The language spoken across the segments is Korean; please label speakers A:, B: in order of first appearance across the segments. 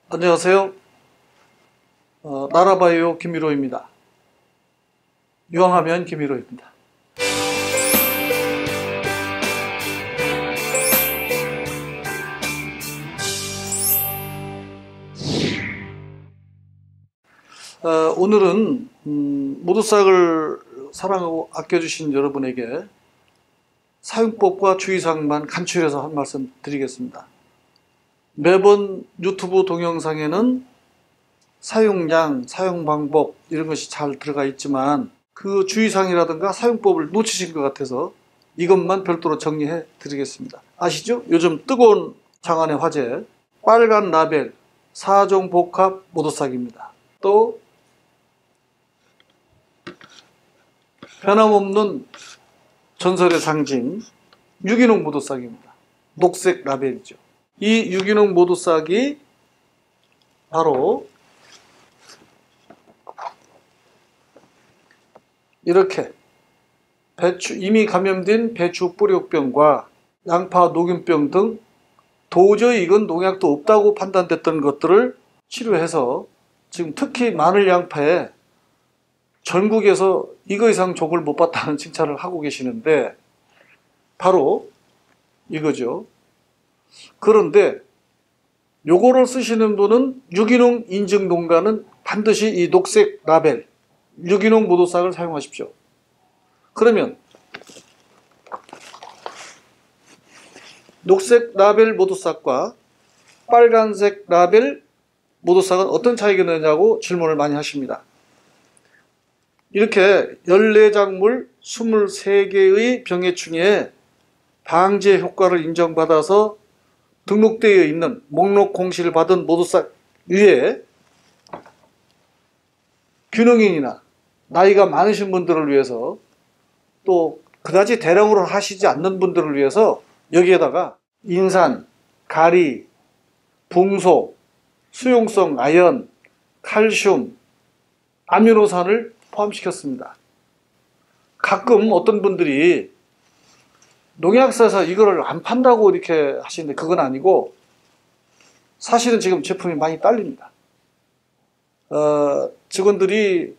A: 안녕하세요. 나라바이오 김일호입니다. 유황하면 김일호입니다. 오늘은 모두싹을 사랑하고 아껴주신 여러분에게 사용법과 주의사항만 간추려서 한 말씀 드리겠습니다. 매번 유튜브 동영상에는 사용량, 사용방법 이런 것이 잘 들어가 있지만 그 주의사항이라든가 사용법을 놓치신 것 같아서 이것만 별도로 정리해 드리겠습니다. 아시죠? 요즘 뜨거운 장안의 화제 빨간 라벨 4종 복합 모두싹입니다. 또 변함없는 전설의 상징 유기농 모두싹입니다. 녹색 라벨이죠. 이 유기농 모두싹이 바로 이렇게 이미 감염된 배추 뿌리옥병과 양파 녹균병 등 도저히 이건 농약도 없다고 판단됐던 것들을 치료해서 지금 특히 마늘 양파에 전국에서 이거 이상 족을 못 봤다는 칭찬을 하고 계시는데 바로 이거죠. 그런데 요거를 쓰시는 분은 유기농 인증 농가는 반드시 이 녹색 라벨 유기농 모두싹을 사용하십시오. 그러면 녹색 라벨 모두싹과 빨간색 라벨 모두싹은 어떤 차이가 있느냐고 질문을 많이 하십니다. 이렇게 14작물 23개의 병해충에 방제 효과를 인정받아서 등록되어 있는 목록 공시를 받은 모두싹 위에 균형인이나 나이가 많으신 분들을 위해서 또 그다지 대량으로 하시지 않는 분들을 위해서 여기에다가 인산, 가리, 붕소, 수용성 아연, 칼슘, 아미노산을 포함시켰습니다. 가끔 어떤 분들이 농약사에서 이거를 안 판다고 이렇게 하시는데 그건 아니고 사실은 지금 제품이 많이 딸립니다. 직원들이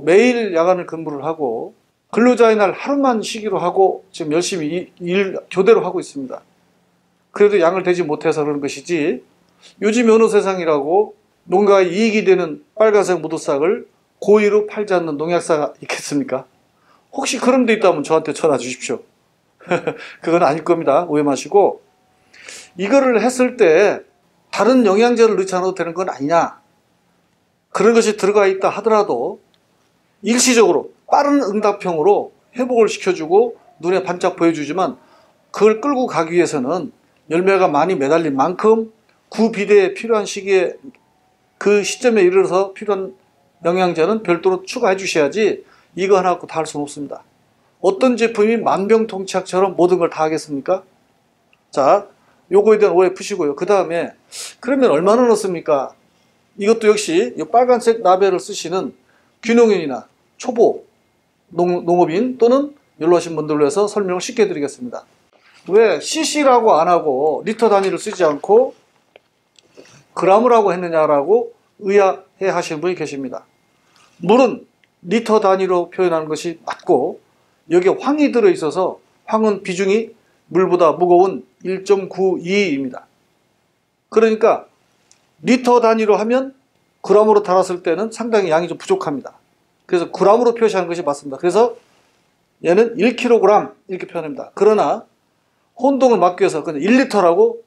A: 매일 야간을 근무를 하고 근로자의 날 하루만 쉬기로 하고 지금 열심히 일 교대로 하고 있습니다. 그래도 양을 대지 못해서 그런 것이지 요즘 어느 세상이라고 농가에 이익이 되는 빨간색 모두싹을 고의로 팔지 않는 농약사가 있겠습니까? 혹시 그런 데 있다면 저한테 전화 주십시오. 그건 아닐 겁니다. 오해 마시고 이거를 했을 때 다른 영양제를 넣지 않아도 되는 건 아니냐, 그런 것이 들어가 있다 하더라도 일시적으로 빠른 응답형으로 회복을 시켜주고 눈에 반짝 보여주지만 그걸 끌고 가기 위해서는 열매가 많이 매달린 만큼 구비대에 필요한 시기에 그 시점에 이르러서 필요한 영양제는 별도로 추가해 주셔야지 이거 하나 갖고 다 할 수는 없습니다. 어떤 제품이 만병통치약처럼 모든 걸 다 하겠습니까? 자, 요거에 대한 오해 푸시고요. 그 다음에 그러면 얼마나 넣습니까? 이것도 역시 이 빨간색 라벨을 쓰시는 균형인이나 초보 농업인 또는 연로하신 분들을 위해서 설명을 쉽게 해드리겠습니다. 왜 cc라고 안 하고 리터 단위를 쓰지 않고 그램이라고 했느냐라고 의아해 하시는 분이 계십니다. 물은 리터 단위로 표현하는 것이 맞고 여기에 황이 들어있어서 황은 비중이 물보다 무거운 1.92입니다. 그러니까 리터 단위로 하면 그램으로 달았을 때는 상당히 양이 좀 부족합니다. 그래서 그램으로 표시하는 것이 맞습니다. 그래서 얘는 1kg 이렇게 표현합니다. 그러나 혼동을 막기 위해서 그냥 1리터라고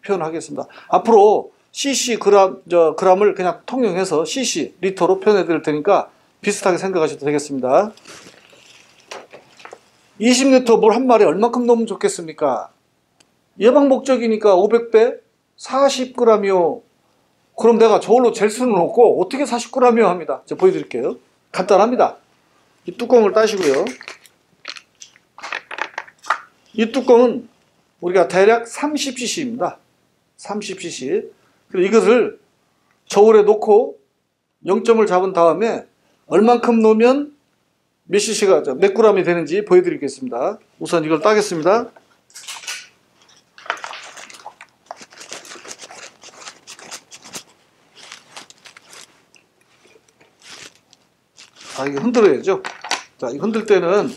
A: 표현하겠습니다. 앞으로 cc 그램을 그냥 통용해서 cc 리터로 표현해 드릴 테니까 비슷하게 생각하셔도 되겠습니다. 20리터 물 한 마리에 얼마큼 넣으면 좋겠습니까? 예방 목적이니까 500배 40g이요. 그럼 내가 저걸로 잴 수는 없고 어떻게 40g이요 합니다. 제가 보여드릴게요. 간단합니다. 이 뚜껑을 따시고요. 이 뚜껑은 우리가 대략 30cc입니다. 30cc. 그리고 이것을 저울에 놓고 0점을 잡은 다음에 얼만큼 넣으면 몇 cc가 몇 g이 되는지 보여드리겠습니다. 우선 이걸 따겠습니다. 자, 이거 흔들어야죠. 자, 이거 흔들 때는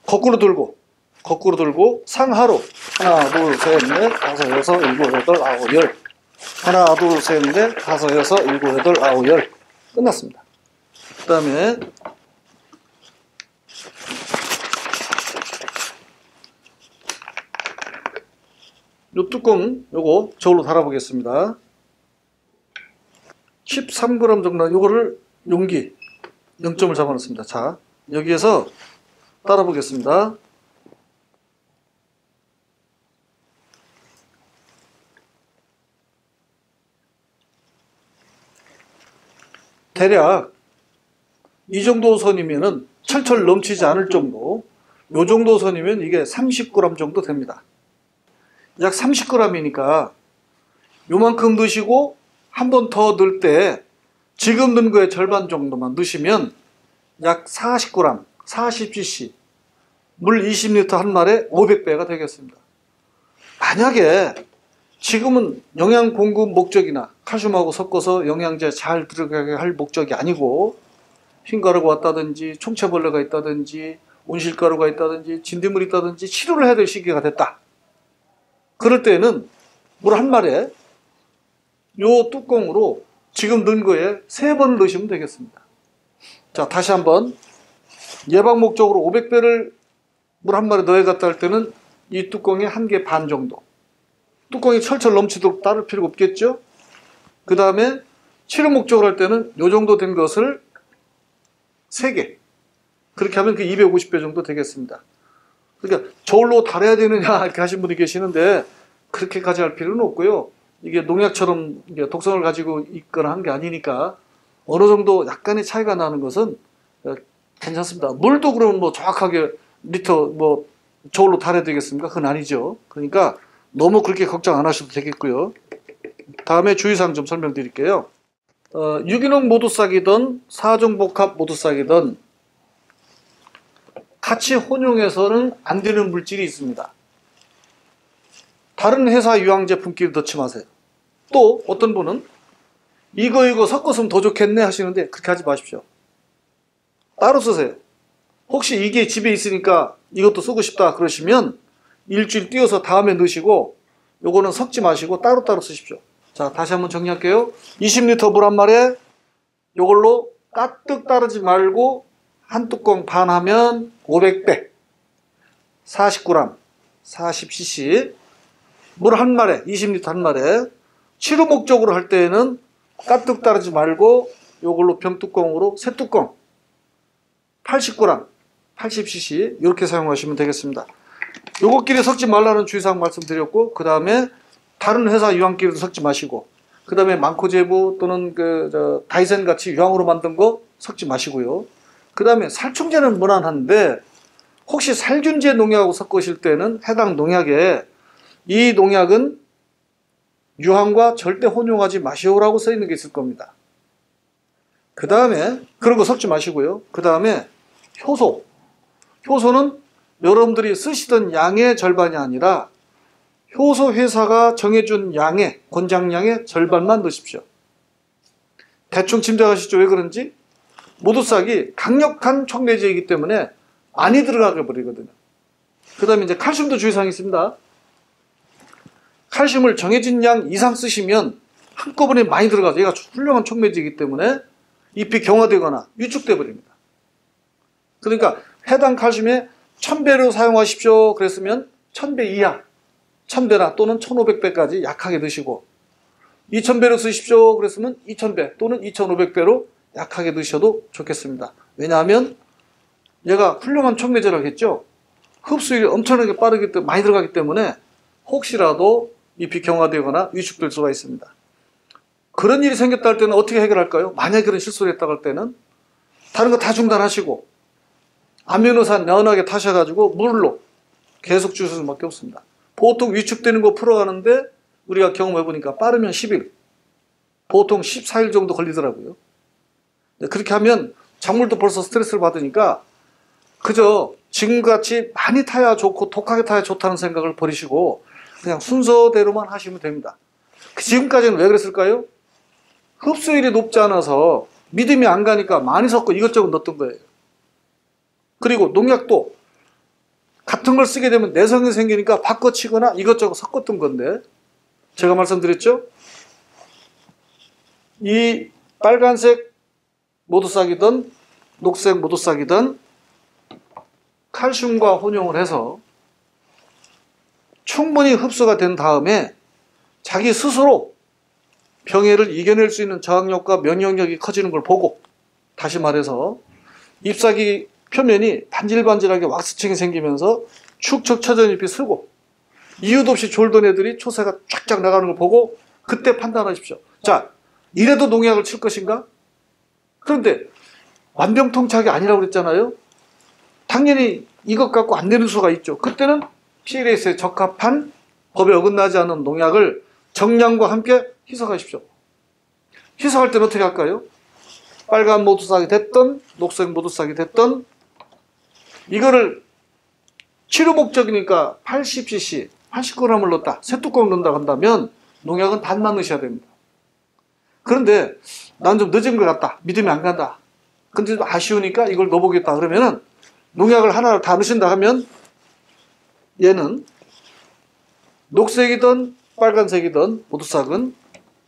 A: 거꾸로 들고 상하로 하나, 둘, 셋, 넷, 다섯, 여섯, 일곱, 여덟, 아홉, 열. 하나, 둘, 셋, 넷, 다섯, 여섯, 일곱, 여덟, 아홉, 열. 끝났습니다. 그 다음에 요 뚜껑 요거 저울로 달아보겠습니다. 13g 정도 요거를 용기 0점을 잡아놓습니다. 자, 여기에서 따라 보겠습니다. 대략 이 정도 선이면은 철철 넘치지 않을 정도, 요 정도 선이면 이게 30g 정도 됩니다. 약 30g이니까 요만큼 넣으시고 한 번 더 넣을 때 지금 넣은 거의 절반 정도만 넣으시면 약 40g, 40cc, 물 20L 한 말에 500배가 되겠습니다. 만약에 지금은 영양 공급 목적이나 칼슘하고 섞어서 영양제 잘 들어가게 할 목적이 아니고 흰가루가 왔다든지 총체벌레가 있다든지 온실가루가 있다든지 진딧물이 있다든지 치료를 해야 될 시기가 됐다. 그럴 때는 물 한 말에 요 뚜껑으로 지금 넣은 거에 3번 넣으시면 되겠습니다. 자, 다시 한번 예방 목적으로 500배를 물 한 마리 넣어갔다 할 때는 이 뚜껑에 1개 반 정도. 뚜껑이 철철 넘치도록 따를 필요가 없겠죠? 그 다음에 치료 목적으로 할 때는 요 정도 된 것을 3개. 그렇게 하면 그 250배 정도 되겠습니다. 그러니까 저울로 달아야 되느냐 이렇게 하신 분이 계시는데 그렇게까지 할 필요는 없고요. 이게 농약처럼 독성을 가지고 있거나 한 게 아니니까 어느 정도 약간의 차이가 나는 것은 괜찮습니다. 물도 그러면 뭐 정확하게 리터 뭐 저울로 달아야 되겠습니까? 그건 아니죠. 그러니까 너무 그렇게 걱정 안 하셔도 되겠고요. 다음에 주의사항 좀 설명드릴게요. 유기농 모두싹이든 사종복합 모두싹이든 같이 혼용해서는 안 되는 물질이 있습니다. 다른 회사 유황 제품끼리 넣지 마세요. 또 어떤 분은 이거 섞었으면 더 좋겠네 하시는데 그렇게 하지 마십시오. 따로 쓰세요. 혹시 이게 집에 있으니까 이것도 쓰고 싶다 그러시면 일주일 띄워서 다음에 넣으시고 요거는 섞지 마시고 따로따로 쓰십시오. 자, 다시 한번 정리할게요. 20L 물 한 마리에 요걸로 까뜩 따르지 말고 한 뚜껑 반 하면 500배 40g 40cc 물 한 마리 20L 한 마리 치료 목적으로 할 때에는 까뜩 따르지 말고 요걸로 병뚜껑으로 새 뚜껑 80g 80cc 이렇게 사용하시면 되겠습니다. 요것끼리 섞지 말라는 주의사항 말씀드렸고 그 다음에 다른 회사 유황끼리도 섞지 마시고 그 다음에 망코제부 또는 다이센 같이 유황으로 만든 거 섞지 마시고요. 그 다음에 살충제는 무난한데 혹시 살균제 농약하고 섞으실 때는 해당 농약에 이 농약은 유황과 절대 혼용하지 마시오라고 써 있는 게 있을 겁니다. 그 다음에 그런 거 섞지 마시고요. 그 다음에 효소는 여러분들이 쓰시던 양의 절반이 아니라 효소 회사가 정해준 양의 권장량의 절반만 넣으십시오. 대충 짐작하시죠? 왜 그런지? 모두싹이 강력한 촉매제이기 때문에 많이 들어가게 버리거든요. 그 다음에 이제 칼슘도 주의사항이 있습니다. 칼슘을 정해진 양 이상 쓰시면 한꺼번에 많이 들어가서 얘가 훌륭한 촉매제이기 때문에 잎이 경화되거나 위축돼 버립니다. 그러니까 해당 칼슘에 1000배로 사용하십시오 그랬으면 1000배 이하 1000배나 또는 1500배까지 약하게 넣으시고 2000배로 쓰십시오 그랬으면 2000배 또는 2500배로 약하게 넣으셔도 좋겠습니다. 왜냐하면 얘가 훌륭한 촉매제라고 했죠. 흡수율이 엄청나게 빠르기 때문에 많이 들어가기 때문에 혹시라도 잎이 경화되거나 위축될 수가 있습니다. 그런 일이 생겼다 할 때는 어떻게 해결할까요? 만약에 그런 실수를 했다고 할 때는 다른 거 다 중단하시고 아미노산 연하게 타셔가지고 물로 계속 주실 수밖에 없습니다. 보통 위축되는 거 풀어가는데 우리가 경험해보니까 빠르면 10일, 보통 14일 정도 걸리더라고요. 그렇게 하면 작물도 벌써 스트레스를 받으니까 그저 지금같이 많이 타야 좋고 독하게 타야 좋다는 생각을 버리시고 그냥 순서대로만 하시면 됩니다. 지금까지는 왜 그랬을까요? 흡수율이 높지 않아서 믿음이 안 가니까 많이 섞고 이것저것 넣었던 거예요. 그리고 농약도 같은 걸 쓰게 되면 내성이 생기니까 바꿔치거나 이것저것 섞었던 건데, 제가 말씀드렸죠? 이 빨간색 모두싹이든 녹색 모두싹이든 칼슘과 혼용을 해서 충분히 흡수가 된 다음에 자기 스스로 병해를 이겨낼 수 있는 저항력과 면역력이 커지는 걸 보고, 다시 말해서 잎사귀 표면이 반질반질하게 왁스층이 생기면서 축척 처진 잎이 쓰고 이유도 없이 졸던 애들이 초새가 쫙쫙 나가는 걸 보고 그때 판단하십시오. 자, 이래도 농약을 칠 것인가? 그런데 완병통치약이 아니라고 그랬잖아요. 당연히 이것 갖고 안 되는 수가 있죠. 그때는 PLAS에 적합한 법에 어긋나지 않은 농약을 정량과 함께 희석하십시오. 희석할 때는 어떻게 할까요? 빨간 모두싹이 됐던 녹색 모두싹이 됐던 이거를 치료 목적이니까 80cc, 80g을 넣었다, 세 뚜껑 넣는다 한다면 농약은 반만 넣으셔야 됩니다. 그런데 난 좀 늦은 것 같다, 믿음이 안 간다, 근데 좀 아쉬우니까 이걸 넣어보겠다 그러면은 농약을 하나를 다 넣으신다 하면 얘는 녹색이든 빨간색이든 모두싹은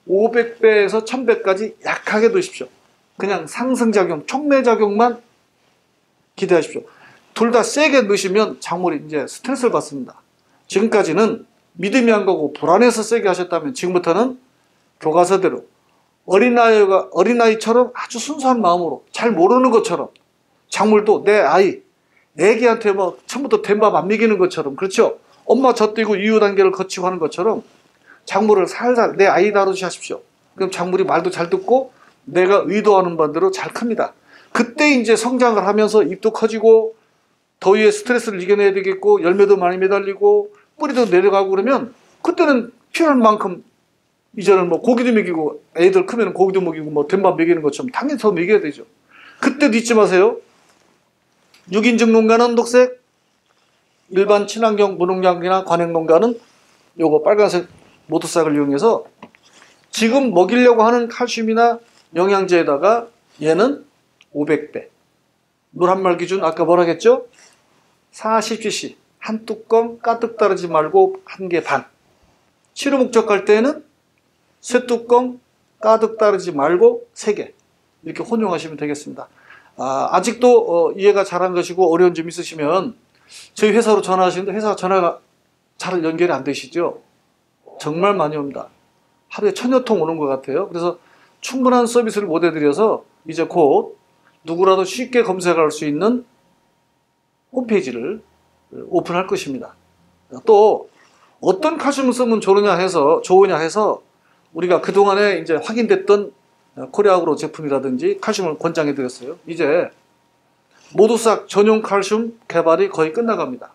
A: 500배에서 1000배까지 약하게 넣으십시오. 그냥 상승작용, 촉매작용만 기대하십시오. 둘 다 세게 넣으시면 작물이 이제 스트레스를 받습니다. 지금까지는 믿음이 안 가고 불안해서 세게 하셨다면 지금부터는 교과서대로 어린아이처럼 아주 순수한 마음으로 잘 모르는 것처럼, 작물도 내 아이, 애기한테 뭐 처음부터 된 밥 안 먹이는 것처럼, 그렇죠? 엄마 젖띠고 이유 단계를 거치고 하는 것처럼 작물을 살살 내 아이 다루시 하십시오. 그럼 작물이 말도 잘 듣고 내가 의도하는 바대로 잘 큽니다. 그때 이제 성장을 하면서 잎도 커지고 더위에 스트레스를 이겨내야 되겠고 열매도 많이 매달리고 뿌리도 내려가고 그러면 그때는 필요한 만큼 이제는 뭐 고기도 먹이고 애들 크면 고기도 먹이고 뭐 된밥 먹이는 것처럼 당연히 더 먹여야 되죠. 그때 잊지 마세요. 6인증 농가는 녹색, 일반 친환경 무농약이나 관행 농가는 요거 빨간색 모두싹을 이용해서 지금 먹이려고 하는 칼슘이나 영양제에다가 얘는 500배. 물 한 말 기준 아까 뭐라 했죠? 40cc. 한 뚜껑 가득 따르지 말고 1개 반. 치료 목적 할 때는 세 뚜껑 가득 따르지 말고 3개. 이렇게 혼용하시면 되겠습니다. 아직도 이해가 잘한 것이고 어려운 점 있으시면 저희 회사로 전화하시는데 회사 전화가 잘 연결이 안 되시죠? 정말 많이 옵니다. 하루에 1000여 통 오는 것 같아요. 그래서 충분한 서비스를 못 해드려서 이제 곧 누구라도 쉽게 검색할 수 있는 홈페이지를 오픈할 것입니다. 또 어떤 칼슘을 쓰면 좋으냐 해서 우리가 그동안에 이제 확인됐던 코리아그로 제품이라든지 칼슘을 권장해 드렸어요. 이제 모두싹 전용 칼슘 개발이 거의 끝나갑니다.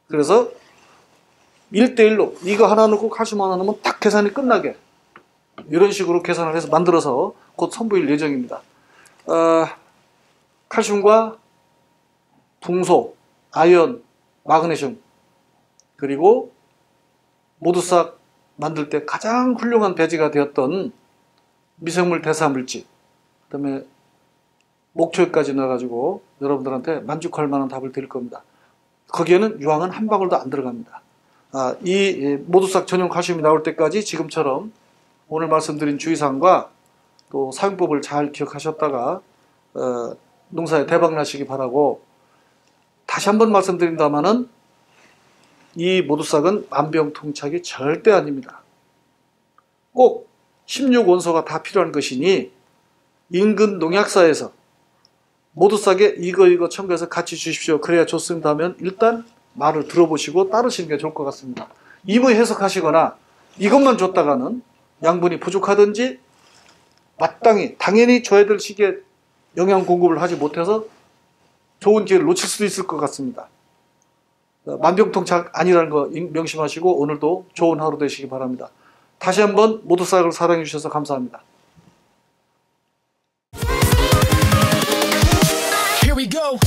A: 그래서 1대1로 이거 하나 넣고 칼슘 하나 넣으면 딱 계산이 끝나게 이런 식으로 계산을 해서 만들어서 곧 선보일 예정입니다. 칼슘과 붕소, 아연, 마그네슘, 그리고 모두싹 만들 때 가장 훌륭한 배지가 되었던 미생물 대사물질, 그 다음에 목초까지 넣어가지고 여러분들한테 만족할 만한 답을 드릴 겁니다. 거기에는 유황은 한 방울도 안 들어갑니다. 이 모두싹 전용 칼슘이 나올 때까지 지금처럼 오늘 말씀드린 주의사항과 또 사용법을 잘 기억하셨다가 농사에 대박 나시기 바라고, 다시 한번 말씀드린다마는 이 모두싹은 만병통치약이 절대 아닙니다. 꼭 16원소가 다 필요한 것이니 인근 농약사에서 모두싹에 이거 첨가해서 같이 주십시오, 그래야 좋습니다 하면 일단 말을 들어보시고 따르시는 게 좋을 것 같습니다. 임의 해석하시거나 이것만 줬다가는 양분이 부족하든지 마땅히 당연히 줘야 될 시기에 영양 공급을 하지 못해서 좋은 기회를 놓칠 수도 있을 것 같습니다. 만병통치약 아니라는 거 명심하시고 오늘도 좋은 하루 되시기 바랍니다. 다시 한번 모두싹을 사랑해 주셔서 감사합니다.
B: Here we go.